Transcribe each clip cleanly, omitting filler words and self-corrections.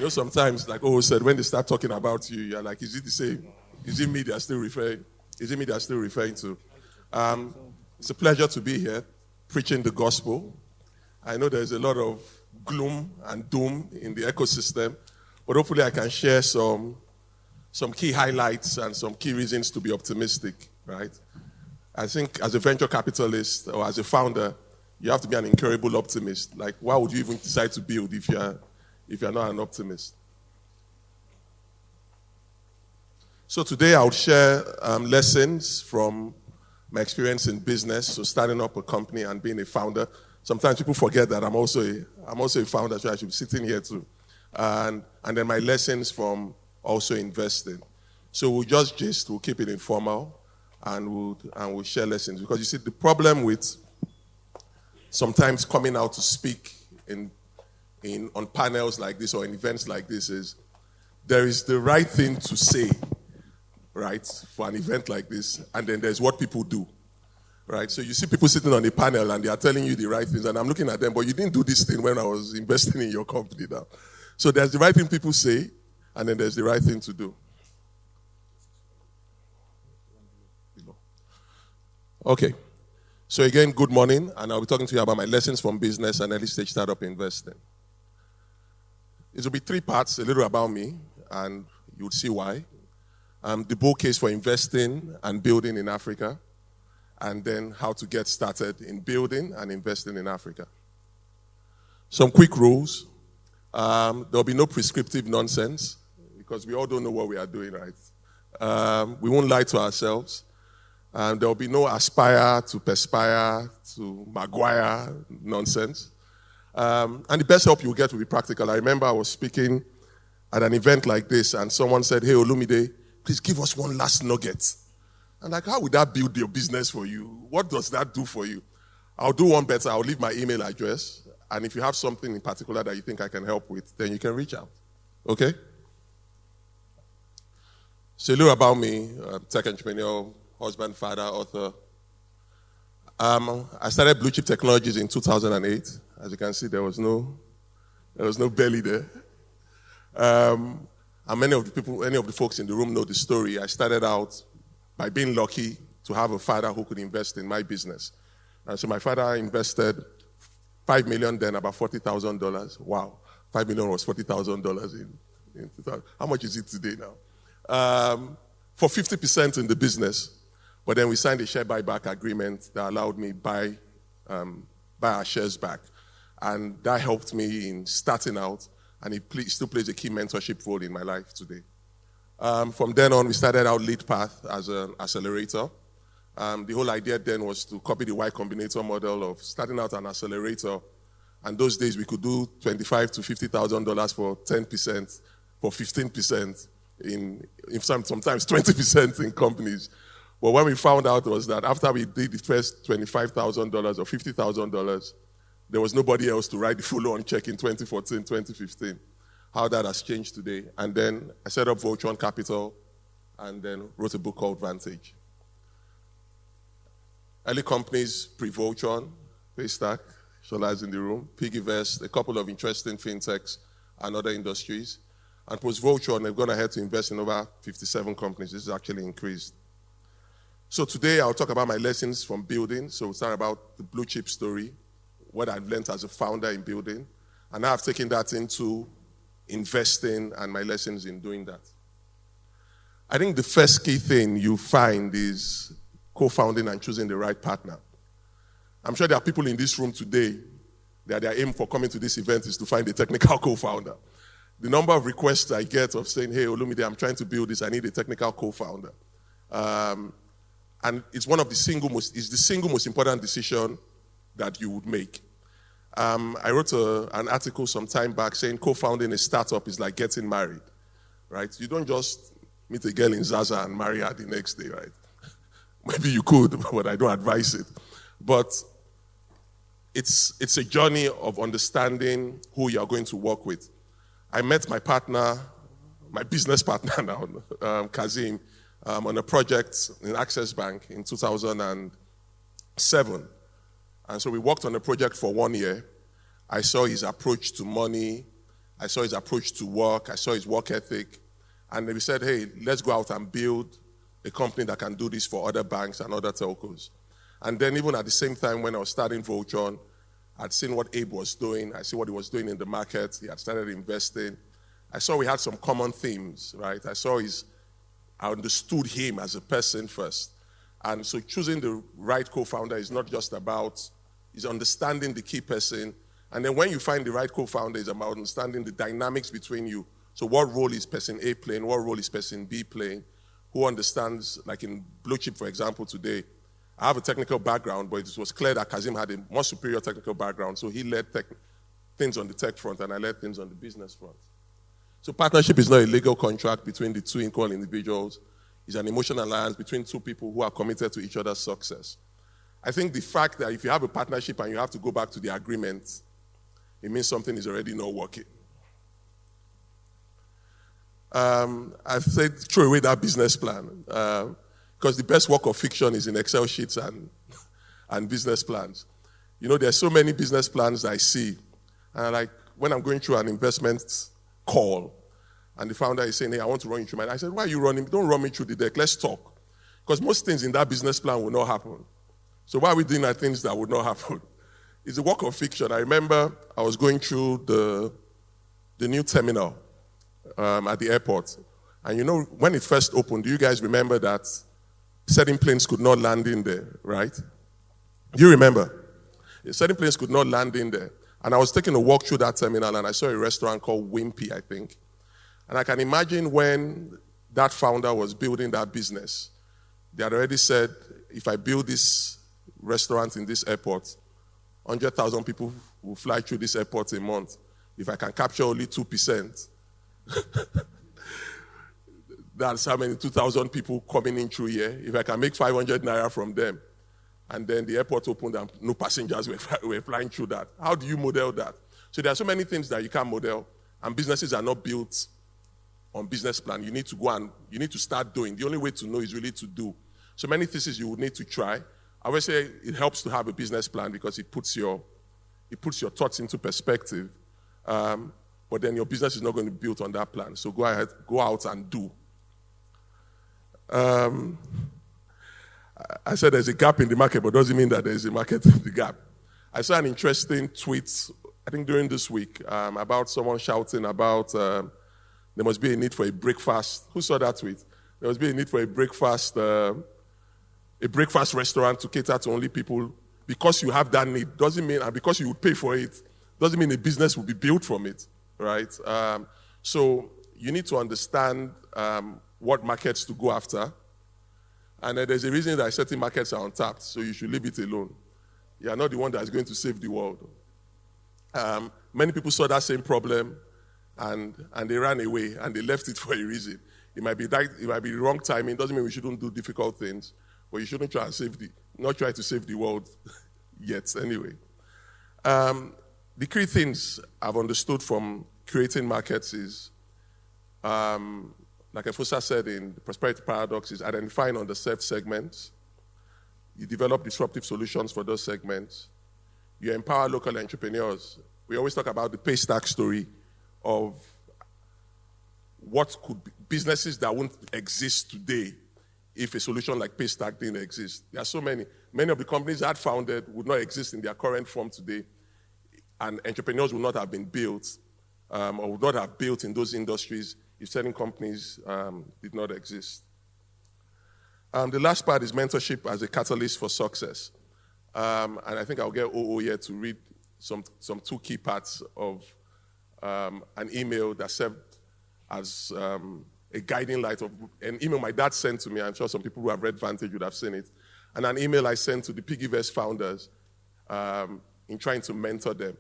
Sometimes, like O said, when they start talking about you, you're like, is it the same? Is it me they're still referring? Is it me they're still referring to? It's a pleasure to be here, preaching the gospel. I know there's a lot of gloom and doom in the ecosystem, but hopefully I can share some key highlights and some key reasons to be optimistic, right? I think as a venture capitalist or as a founder, you have to be an incurable optimist. Like, why would you even decide to build if you're not an optimist? So today I'll share lessons from my experience in business, so starting up a company and being a founder. Sometimes people forget that I'm also a founder, so I should be sitting here too. And then my lessons from also investing. So we'll keep it informal, and we'll share lessons. Because you see, the problem with sometimes coming out to speak on panels like this or in events like this is there is the right thing to say, right, for an event like this, and then there's what people do, right? So you see people sitting on a panel and they are telling you the right things, and I'm looking at them, but you didn't do this thing when I was investing in your company now. So there's the right thing people say, and then there's the right thing to do. Okay. So again, good morning, and I'll be talking to you about my lessons from business and early stage startup investing. It will be 3 parts, a little about me, and you'll see why. The bull case for investing and building in Africa, and then how to get started in building and investing in Africa. Some quick rules. There'll be no prescriptive nonsense, because we all don't know what we are doing, right? We won't lie to ourselves. There'll be no aspire to perspire to Maguire nonsense. And the best help you'll get will be practical. I remember I was speaking at an event like this, and someone said, "Hey, Olumide, please give us one last nugget." And like, how would that build your business for you? What does that do for you? I'll do one better. I'll leave my email address. And if you have something in particular that you think I can help with, then you can reach out. Okay? So a little about me, tech entrepreneur, husband, father, author. I started Blue Chip Technologies in 2008. As you can see, there was no belly there. And many of the folks in the room know the story. I started out by being lucky to have a father who could invest in my business. So my father invested $5 million then, about $40,000. Wow, $5 million was $40,000 in 2000. How much is it today now? For 50% in the business. But then we signed a share buyback agreement that allowed me buy our shares back. And that helped me in starting out, and it still plays a key mentorship role in my life today. From then on, we started our lead path as an accelerator. The whole idea then was to copy the Y Combinator model of starting out an accelerator. And those days we could do $25,000 to $50,000 for 10%, for 15%, sometimes 20% in companies. But what we found out was that after we did the first $25,000 or $50,000, there was nobody else to write the follow-on check in 2014, 2015. How that has changed today. And then I set up Voltron Capital and then wrote a book called Vantage. Early companies pre-Voltron, Paystack, Shola's in the room, Piggyverse, a couple of interesting fintechs and other industries. And post-Voltron, they've gone ahead to invest in over 57 companies. This is actually increased. So today I'll talk about my lessons from building. So we'll start about the blue chip story, what I've learned as a founder in building. And now I've taken that into investing and my lessons in doing that. I think the first key thing you find is co-founding and choosing the right partner. I'm sure there are people in this room today that their aim for coming to this event is to find a technical co-founder. The number of requests I get of saying, "Hey, Olumide, I'm trying to build this, I need a technical co-founder." And it's the single most important decision that you would make. I wrote an article some time back saying co-founding a startup is like getting married, right? You don't just meet a girl in Zaza and marry her the next day, right? Maybe you could, but I don't advise it. But it's a journey of understanding who you are going to work with. I met my partner, my business partner now, Kazim, on a project in Access Bank in 2007. And so we worked on the project for 1 year. I saw his approach to money, I saw his approach to work. I saw his work ethic. And we said, hey, let's go out and build a company that can do this for other banks and other telcos. And then even at the same time when I was starting Voltron, I'd seen what Abe was doing. I see what he was doing in the market. He had started investing. I saw we had some common themes, right? I understood him as a person first. And so choosing the right co-founder is not just about, is understanding the key person. And then when you find the right co-founder, it's about understanding the dynamics between you. So what role is person A playing? What role is person B playing? Who understands, like in Blue Chip, for example, today, I have a technical background, but it was clear that Kazim had a more superior technical background. So he led things on the tech front, and I led things on the business front. So partnership is not a legal contract between the two equal individuals. It's an emotional alliance between two people who are committed to each other's success. I think the fact that if you have a partnership and you have to go back to the agreement, it means something is already not working. I said throw away that business plan because the best work of fiction is in Excel sheets and business plans. You know, there's so many business plans I see, and like when I'm going through an investment call, and the founder is saying, hey, I want to run you through mine. I said, why are you running? Don't run me through the deck. Let's talk. Because most things in that business plan will not happen. So why are we doing that things that would not happen? It's a work of fiction. I remember I was going through the new terminal at the airport. And you know, when it first opened, do you guys remember that certain planes could not land in there, right? Do you remember? Certain planes could not land in there. And I was taking a walk through that terminal, and I saw a restaurant called Wimpy, I think. And I can imagine when that founder was building that business, they had already said, if I build this restaurant in this airport, 100,000 people will fly through this airport a month. If I can capture only 2%, that's how many 2,000 people coming in through here. If I can make 500 naira from them, and then the airport opened and no passengers were flying through that. How do you model that? So there are so many things that you can't model, and businesses are not built on business plan. You need to go and you need to start doing. The only way to know is really to do. So many things you would need to try. I would say it helps to have a business plan because it puts your thoughts into perspective. But then your business is not going to be built on that plan. So go ahead, go out and do. I said there's a gap in the market, but doesn't mean that there's a market in the gap. I saw an interesting tweet, I think during this week, about someone shouting about there must be a need for a breakfast. Who saw that tweet? There must be a need for a breakfast restaurant to cater to only people. Because you have that need doesn't mean, and because you would pay for it, doesn't mean a business will be built from it, right? So you need to understand what markets to go after. And there's a reason that certain markets are untapped, so you should leave it alone. You are not the one that is going to save the world. Many people saw that same problem, and they ran away, and they left it for a reason. It might be the wrong timing. Doesn't mean we shouldn't do difficult things, but you shouldn't not try to save the world yet. Anyway, the key things I've understood from creating markets is, like Efosa said in the Prosperity Paradox, is identifying underserved segments. You develop disruptive solutions for those segments. You empower local entrepreneurs. We always talk about the paystack story of what could be businesses that wouldn't exist today if a solution like paystack didn't exist. There are so many. Many of the companies that founded would not exist in their current form today, and entrepreneurs would not have been built or would not have built in those industries if certain companies did not exist. The last part is mentorship as a catalyst for success. And I think I'll get OO here to read some two key parts of an email that served as a guiding light of an email my dad sent to me. I'm sure some people who have read Vantage would have seen it. And an email I sent to the Piggyverse founders in trying to mentor them.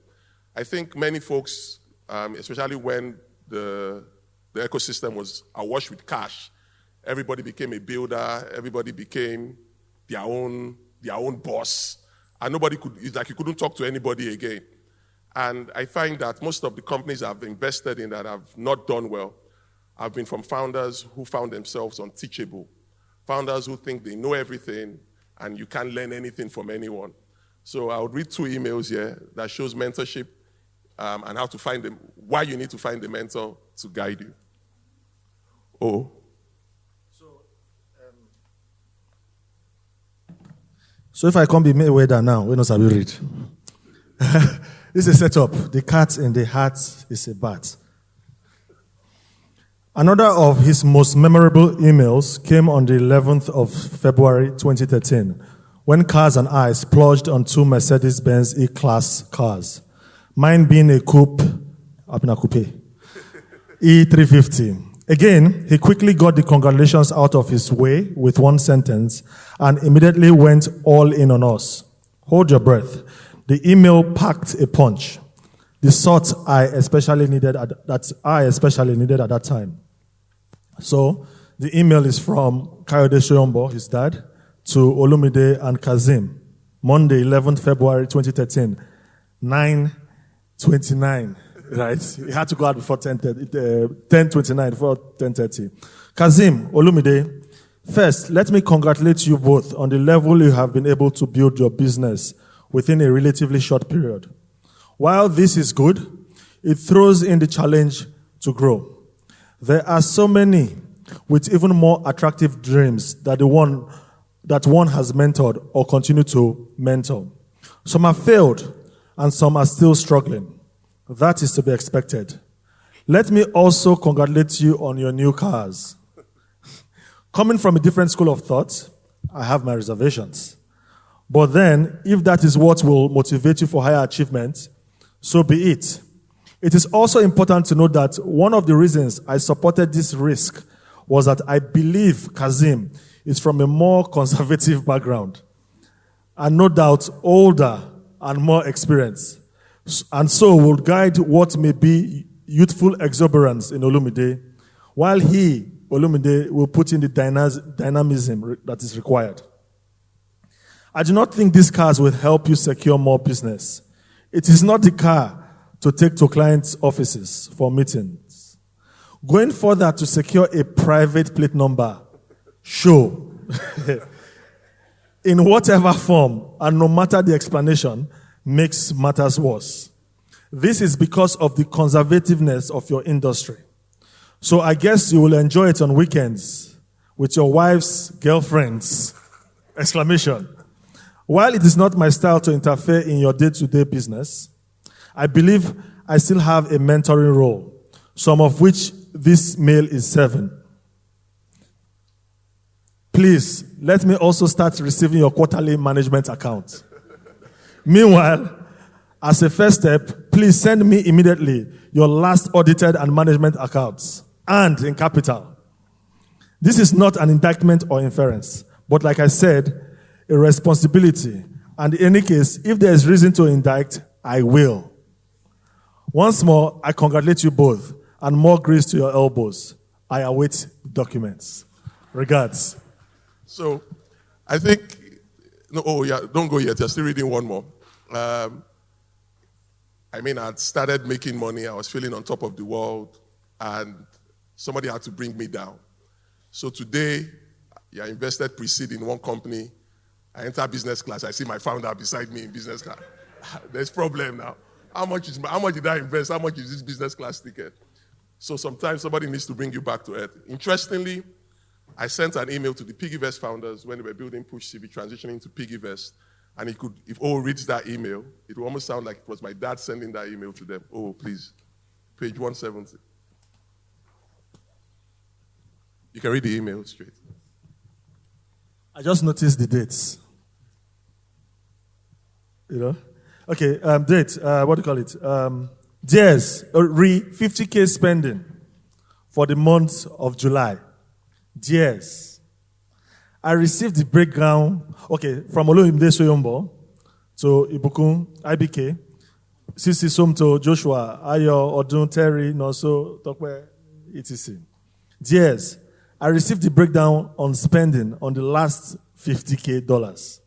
I think many folks, especially when the ecosystem was awash with cash, everybody became a builder, everybody became their own boss, and it's like you couldn't talk to anybody again. And I find that most of the companies I've invested in that have not done well have been from founders who found themselves unteachable, founders who think they know everything and you can't learn anything from anyone. So I would read two emails here that shows mentorship and how to find them, why you need to find a mentor to guide you. Oh. So if I can't be Mayweather now, we know how we read. This is a setup. The cat in the hat is a bat. Another of his most memorable emails came on the 11th of February 2013, when Cars and I splurged on 2 Mercedes-Benz E-Class cars. Mine being a coupe, E350. Again, he quickly got the congratulations out of his way with one sentence and immediately went all in on us. Hold your breath. The email packed a punch, the sort I especially needed at that time. So, the email is from Olumide Soyombo, his dad, to Olumide and Kazim, Monday, 11th February 2013, 9:29. Right? He had to go out before 10:29, before 10:30. Kazim, Olumide, first, let me congratulate you both on the level you have been able to build your business within a relatively short period. While this is good, it throws in the challenge to grow. There are so many with even more attractive dreams that one has mentored or continue to mentor. Some have failed and some are still struggling. That is to be expected. Let me also congratulate you on your new cars. Coming from a different school of thought, I have my reservations. But then, if that is what will motivate you for higher achievement, so be it. It is also important to note that one of the reasons I supported this risk was that I believe Kazim is from a more conservative background and no doubt older and more experienced, and so will guide what may be youthful exuberance in Olumide, while he, Olumide, will put in the dynamism that is required. I do not think these cars will help you secure more business. It is not the car to take to clients' offices for meetings. Going further to secure a private plate number, show, in whatever form, and no matter the explanation, makes matters worse. This is because of the conservativeness of your industry. So I guess you will enjoy it on weekends with your wife's girlfriends, exclamation. While it is not my style to interfere in your day-to-day business, I believe I still have a mentoring role, some of which this mail is serving. Please, let me also start receiving your quarterly management account. Meanwhile, as a first step, please send me immediately your last audited and management accounts, and in capital. This is not an indictment or inference, but like I said, a responsibility. And in any case, if there is reason to indict, I will. Once more, I congratulate you both, and more grace to your elbows. I await documents. Regards. So, I think, don't go yet. You're still reading one more. I had started making money. I was feeling on top of the world, and somebody had to bring me down. So today, I invested pre-seed in one company. I enter business class. I see my founder beside me in business class. There's problem now. How much did I invest? How much is this business class ticket? So sometimes somebody needs to bring you back to earth. Interestingly, I sent an email to the PiggyVest founders when they were building Push CV, transitioning to PiggyVest. And if O reads that email, it will almost sound like it was my dad sending that email to them. Oh, please. Page 170. You can read the email straight. I just noticed the dates. Okay, date, what do you call it? Dears, 50K spending for the month of July. Dears, I received the breakdown, from Olumide Soyombo to Ibukun, IBK, Sisi Somto, Joshua, Ayo, Odun, Terry, Noso, Tokwe, etc. Dears, I received the breakdown on spending on the last $50K.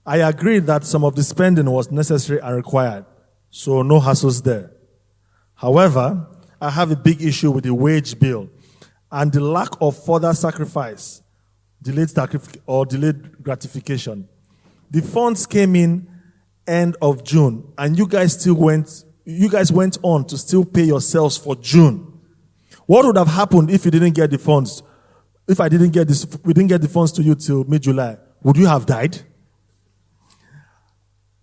I agree that some of the spending was necessary and required, so no hassles there. However, I have a big issue with the wage bill and the lack of further sacrifice, delayed gratification. The funds came in end of June, and you guys still went you guys went on to still pay yourselves for June. What would have happened if you didn't get the funds? If we didn't get the funds to you till mid-July, would you have died?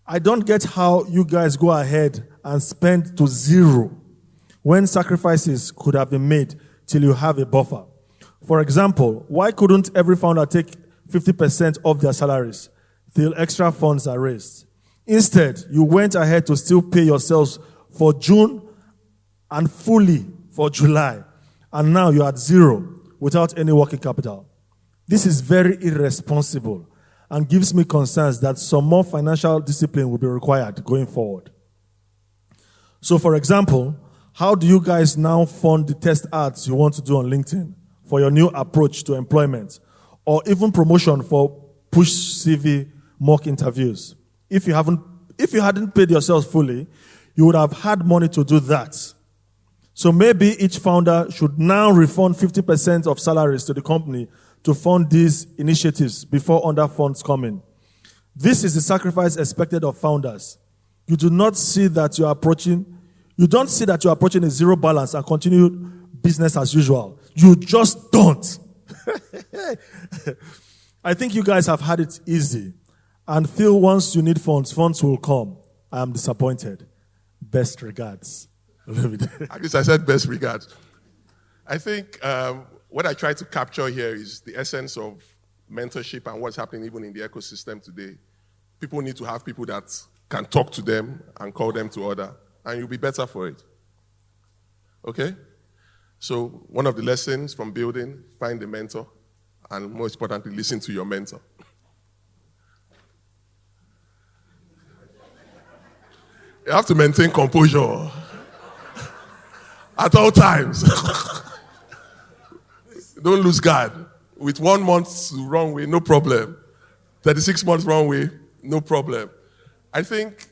I don't get how you guys go ahead and spend to zero when sacrifices could have been made till you have a buffer. For example, why couldn't every founder take 50% of their salaries till extra funds are raised? Instead, you went ahead to still pay yourselves for June and fully for July. And now you're at zero without any working capital. This is very irresponsible and gives me concerns that some more financial discipline will be required going forward. So, for example, how do you guys now fund the test ads you want to do on LinkedIn for your new approach to employment, or even promotion for push CV mock interviews? If you hadn't paid yourselves fully, you would have had money to do that. So maybe each founder should now refund 50% of salaries to the company to fund these initiatives before other funds come in. This is the sacrifice expected of founders. You don't see that you're approaching a zero balance and continue business as usual. You just don't. I think you guys have had it easy and feel once you need funds will come. I am disappointed. Best regards. At least I said best regards. I think what I try to capture here is the essence of mentorship and what's happening even in the ecosystem today. People need to have people that can talk to them and call them to order, and you'll be better for it. Okay? So one of the lessons from building, find a mentor, and most importantly, listen to your mentor. You have to maintain composure at all times. Don't lose guard. With 1 month wrong way, no problem. 36 months wrong way, no problem. I think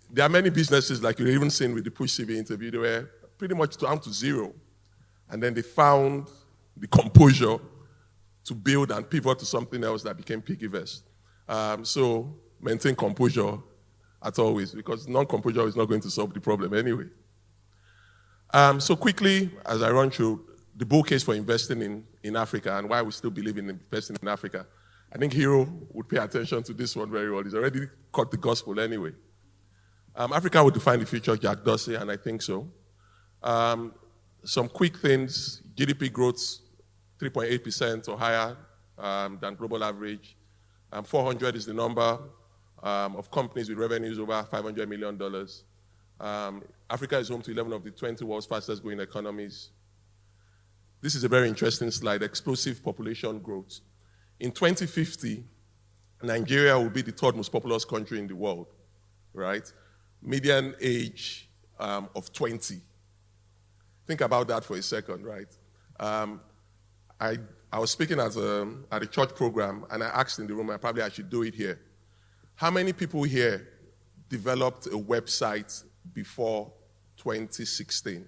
there are many businesses, like you've even seen with the Push CV interview, they were pretty much down to zero. And then they found the composure to build and pivot to something else that became Piggyverse. So maintain composure at always, because non-composure is not going to solve the problem anyway. So quickly, as I run through the bull case for investing in Africa and why we still believe in investing in Africa, I think Hero would pay attention to this one very well. He's already caught the gospel anyway. Africa would define the future, Jack Dorsey, and I think so. Some quick things, GDP growth 3.8% or higher than global average. 400 is the number of companies with revenues over $500 million. Africa is home to 11 of the 20 world's fastest growing economies. This is a very interesting slide, explosive population growth. In 2050, Nigeria will be the third most populous country in the world, right? Median age of 20. Think about that for a second, right? I was speaking at a church program, and I asked in the room, I should do it here. How many people here developed a website before 2016?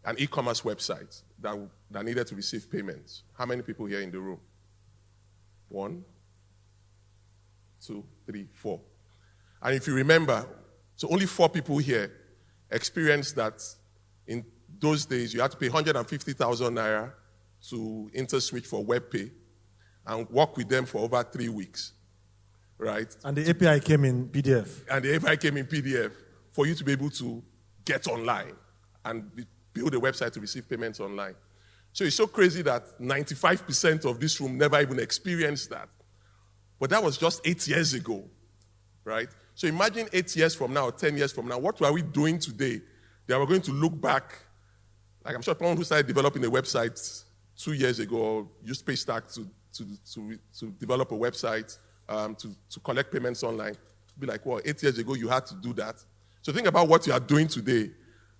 An e-commerce website that needed to receive payments. How many people here in the room? 1, 2, 3, 4. And if you remember, so only 4 people here experienced that in those days you had to pay 150,000 naira to InterSwitch for WebPay and work with them for over 3 weeks, right? And the API came in PDF. And the API came in PDF for you to be able to get online and build a website to receive payments online. So it's so crazy that 95% of this room never even experienced that. But that was just 8 years ago, right? So imagine 8 years from now, 10 years from now, what are we doing today that we're going to look back, like I'm sure someone who started developing a website 2 years ago or used Paystack to develop a website, to collect payments online, be like, well, 8 years ago you had to do that. So think about what you are doing today,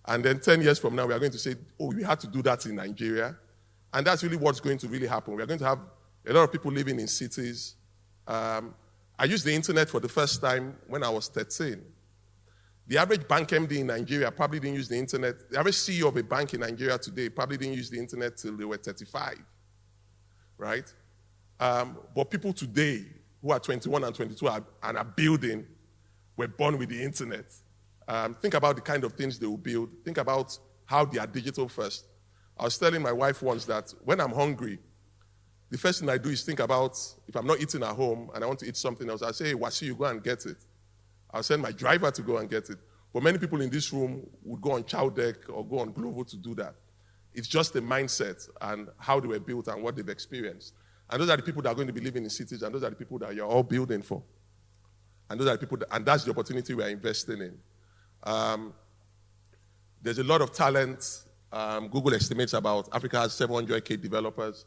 and then 10 years from now we are going to say, oh, we had to do that in Nigeria. And that's really what's going to really happen. We are going to have a lot of people living in cities. I used the internet for the first time when I was 13. The average bank MD in Nigeria probably didn't use the internet. The average CEO of a bank in Nigeria today probably didn't use the internet till they were 35, right? But people today who are 21 and 22 and are building were born with the internet. Think about the kind of things they will build. Think about how they are digital first. I was telling my wife once that when I'm hungry, the first thing I do is think about, if I'm not eating at home and I want to eat something else, I'll say, hey, Wasi, you go and get it. I'll send my driver to go and get it. But many people in this room would go on Chow Deck or go on Glovo to do that. It's just a mindset and how they were built and what they've experienced. And those are the people that are going to be living in cities, and those are the people that you're all building for. And those are the people, and that's the opportunity we're investing in. There's a lot of talent. Google estimates about Africa has 700K developers.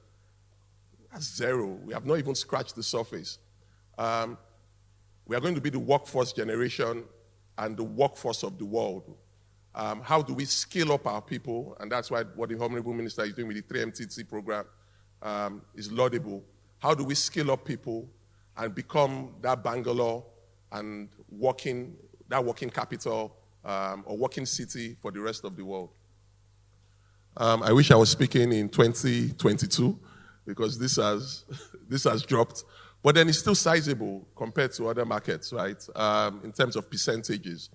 That's zero. We have not even scratched the surface. We are going to be the workforce generation and the workforce of the world. How do we scale up our people? And that's why what the Honorable Minister is doing with the 3MTC program is laudable. How do we scale up people and become that Bangalore and working capital or working city for the rest of the world? I wish I was speaking in 2022 because this has dropped. But then it's still sizable compared to other markets, right? In terms of percentages.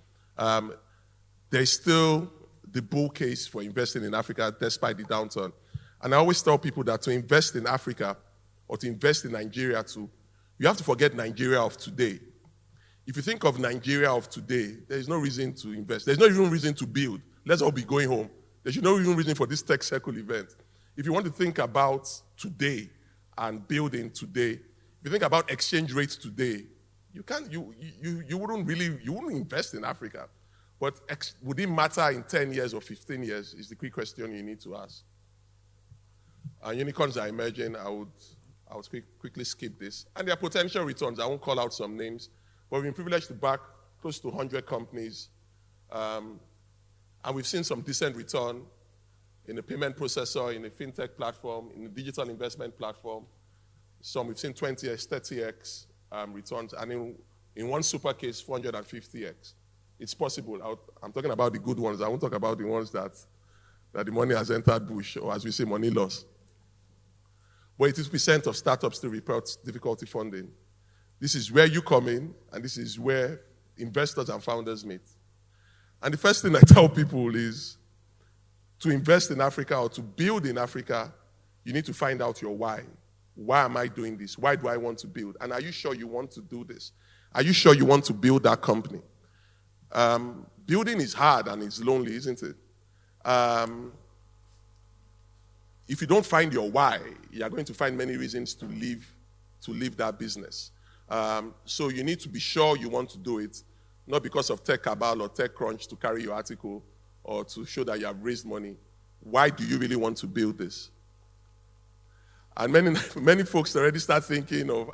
There's still the bull case for investing in Africa despite the downturn. And I always tell people that to invest in Africa or to invest in Nigeria too, you have to forget Nigeria of today. If you think of Nigeria of today, there's no reason to invest. There's no even reason to build. Let's all be going home. There's no even reason for this tech circle event. If you want to think about today and building today, if you think about exchange rates today, you wouldn't invest in Africa. But would it matter in 10 years or 15 years is the quick question you need to ask. Unicorns are emerging. I would quickly skip this. And their potential returns, I won't call out some names, but we've been privileged to back close to 100 companies. And we've seen some decent return in the payment processor, in the fintech platform, in the digital investment platform. Some we've seen 20x, 30x returns, and in one super case, 450x. It's possible. I'm talking about the good ones. I won't talk about the ones that the money has entered bush, or as we say, money loss. But 80% of startups still report difficulty funding. This is where you come in, and this is where investors and founders meet. And the first thing I tell people is to invest in Africa or to build in Africa, you need to find out your why. Why am I doing this? Why do I want to build? And are you sure you want to do this? Are you sure you want to build that company? Building is hard and it's lonely, isn't it? If you don't find your why, you're going to find many reasons to leave that business. So you need to be sure you want to do it, not because of Tech Cabal or Tech Crunch to carry your article or to show that you have raised money. Why do you really want to build this? And many folks already start thinking of,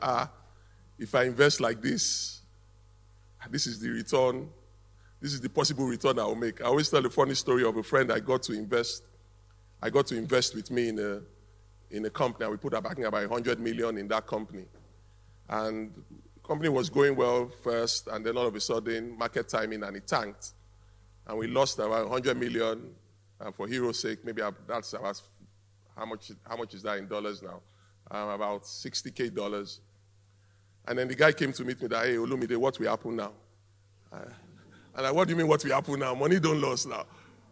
if I invest like this is the return, this is the possible return I will make. I always tell a funny story of a friend I got to invest with me in a company, and we put backing about 100 million in that company. And the company was going well first, and then all of a sudden, market timing, and it tanked. And we lost about 100 million, and for hero's sake, maybe that's about, how much is that in dollars now? About $60K. And then the guy came to meet me that, hey, Olumide, what will happen now? And what do you mean what will happen now? Money don't lose now.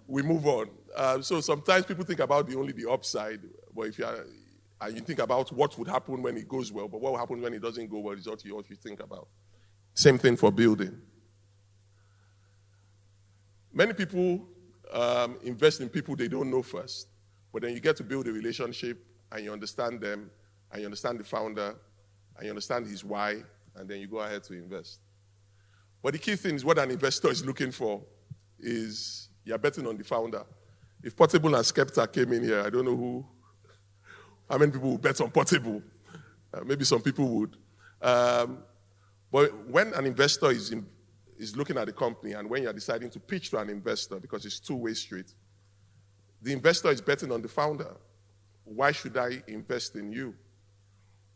We move on. So sometimes people think about only the upside, but and you think about what would happen when it goes well, but what will happen when it doesn't go well is what you think about. Same thing for building. Many people invest in people they don't know first, but then you get to build a relationship and you understand them, and you understand the founder, and you understand his why, and then you go ahead to invest. But the key thing is what an investor is looking for is you're betting on the founder. If Portable and Skepta came in here, I don't know how many people would bet on Portable. Maybe some people would. But when an investor is looking at the company and when you're deciding to pitch to an investor, because it's two-way street, the investor is betting on the founder. Why should I invest in you?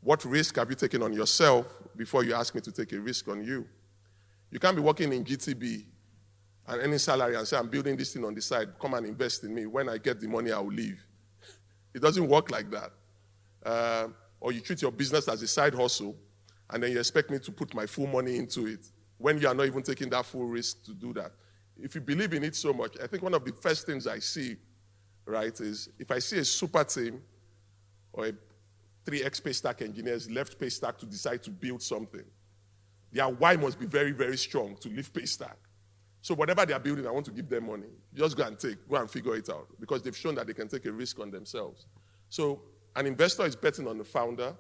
What risk have you taken on yourself before you ask me to take a risk on you? You can't be working in GTB and earning salary and say, I'm building this thing on the side, come and invest in me. When I get the money, I will leave. It doesn't work like that. Or you treat your business as a side hustle, and then you expect me to put my full money into it when you are not even taking that full risk to do that. if you believe in it so much, I think one of the first things I see, right, is if I see a super team or a 3X Paystack engineers left Paystack to decide to build something, their why must be very, very strong to leave Paystack. So whatever they are building, I want to give them money. Just go and figure it out, because they've shown that they can take a risk on themselves. So an investor is betting on the founder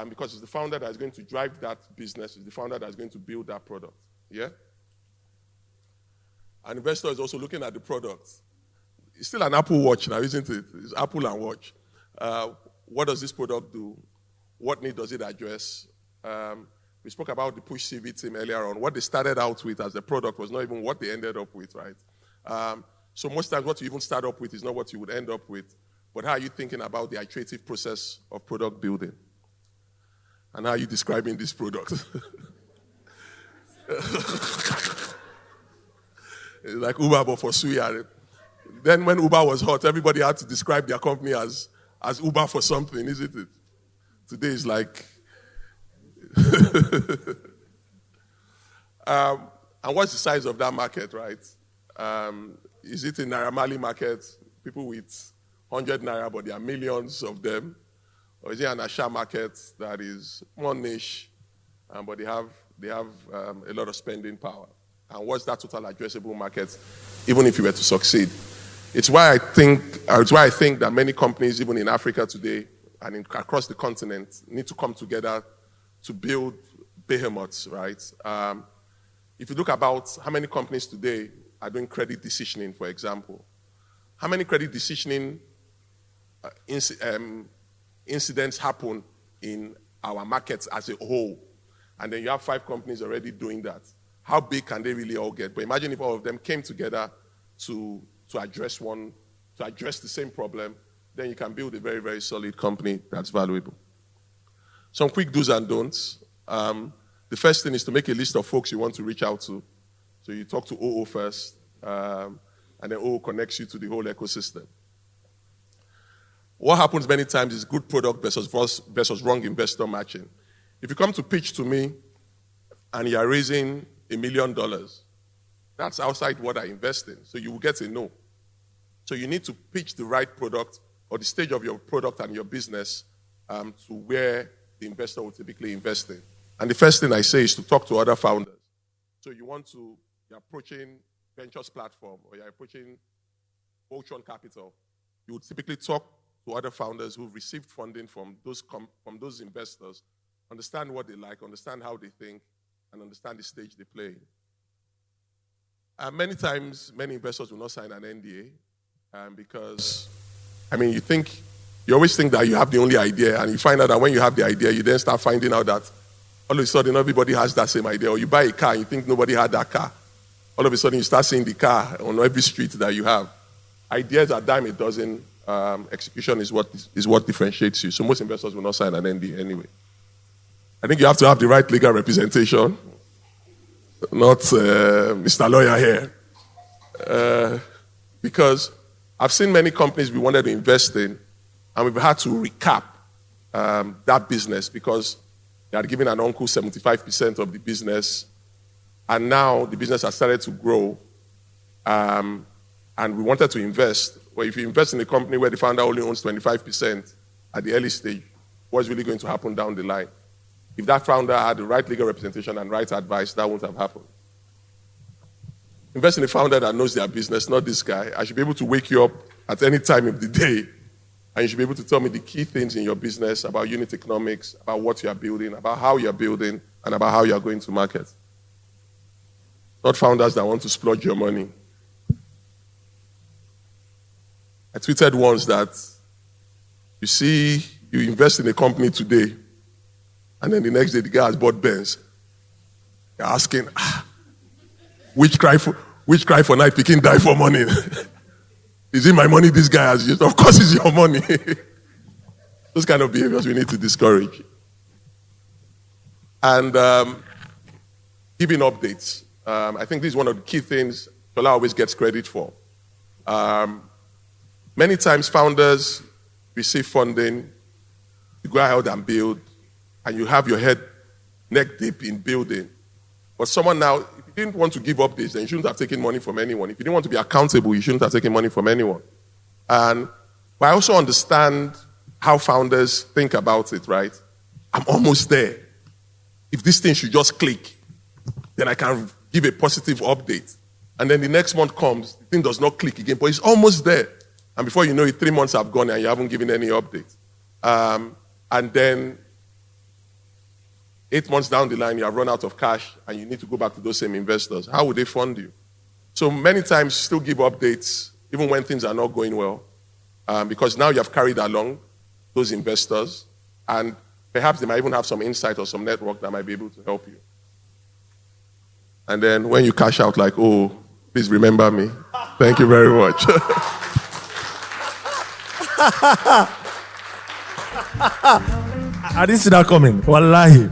because it's the founder that is going to drive that business. It's the founder that is going to build that product. Yeah? An investor is also looking at the product. It's still an Apple Watch now, isn't it? It's Apple and Watch. What does this product do? What need does it address? We spoke about the Push CV team earlier on. What they started out with as a product was not even what they ended up with, right? So most times what you even start up with is not what you would end up with. But how are you thinking about the iterative process of product building? And how are you describing this product? It's like Uber, but for Suya. Then when Uber was hot, everybody had to describe their company as Uber for something, isn't it? Today is like... and what's the size of that market, right? Is it a Naira Marley market? People with 100 Naira, but there are millions of them? Or is it an Asha market that is more niche, but they have a lot of spending power? And what's that total addressable market, even if you were to succeed? It's why I think that many companies, even in Africa today and across the continent, need to come together to build behemoths, right? If you look about how many companies today are doing credit decisioning, for example, how many credit decisioning incidents happen in our markets as a whole? And then you have 5 companies already doing that. How big can they really all get? But imagine if all of them came together to address the same problem, then you can build a very, very solid company that's valuable. Some quick do's and don'ts. The first thing is to make a list of folks you want to reach out to. So you talk to OO first, and then OO connects you to the whole ecosystem. What happens many times is good product versus wrong investor matching. If you come to pitch to me and you are raising $1 million, that's outside what I invest in. So you will get a no. So you need to pitch the right product or the stage of your product and your business to where the investor will typically invest in. And the first thing I say is to talk to other founders. So you're approaching ventures platform or you're approaching Voltron Capital. You would typically talk to other founders who've received funding from those investors, understand what they like, understand how they think, and understand the stage they play in. Many times, many investors will not sign an NDA because, you always think that you have the only idea, and you find out that when you have the idea, you then start finding out that all of a sudden everybody has that same idea. Or you buy a car and you think nobody had that car. All of a sudden you start seeing the car on every street that you have. Ideas are dime a dozen. Execution is what differentiates you. So most investors will not sign an NDA anyway. I think you have to have the right legal representation, not Mr. Lawyer here. Because I've seen many companies we wanted to invest in, and we've had to recap that business because they had given an uncle 75% of the business, and now the business has started to grow, and we wanted to invest. Well, if you invest in a company where the founder only owns 25% at the early stage, what's really going to happen down the line? If that founder had the right legal representation and right advice, that wouldn't have happened. Invest in a founder that knows their business, not this guy. I should be able to wake you up at any time of the day, and you should be able to tell me the key things in your business about unit economics, about what you are building, about how you are building, and about how you are going to market. Not founders that want to splurge your money. I tweeted once that you invest in a company today, and then the next day the guy has bought Benz. You're asking, which cry for night picking die for money? Is it my money this guy has used? Of course it's your money. Those kind of behaviors we need to discourage. And giving updates. I think this is one of the key things Tola always gets credit for. Many times founders receive funding, you go ahead and build, and you have your head neck deep in building. But someone now, if you didn't want to give updates, then you shouldn't have taken money from anyone. If you didn't want to be accountable, you shouldn't have taken money from anyone. But I also understand how founders think about it, right? I'm almost there. If this thing should just click, then I can give a positive update. And then the next month comes, the thing does not click again, but it's almost there. And before you know it, 3 months have gone and you haven't given any update. And then 8 months down the line, you have run out of cash and you need to go back to those same investors. How would they fund you? So many times, still give updates, even when things are not going well, because now you have carried along those investors, and perhaps they might even have some insight or some network that might be able to help you. And then when you cash out, like, oh, please remember me. Thank you very much. I didn't see that coming. Wallahi.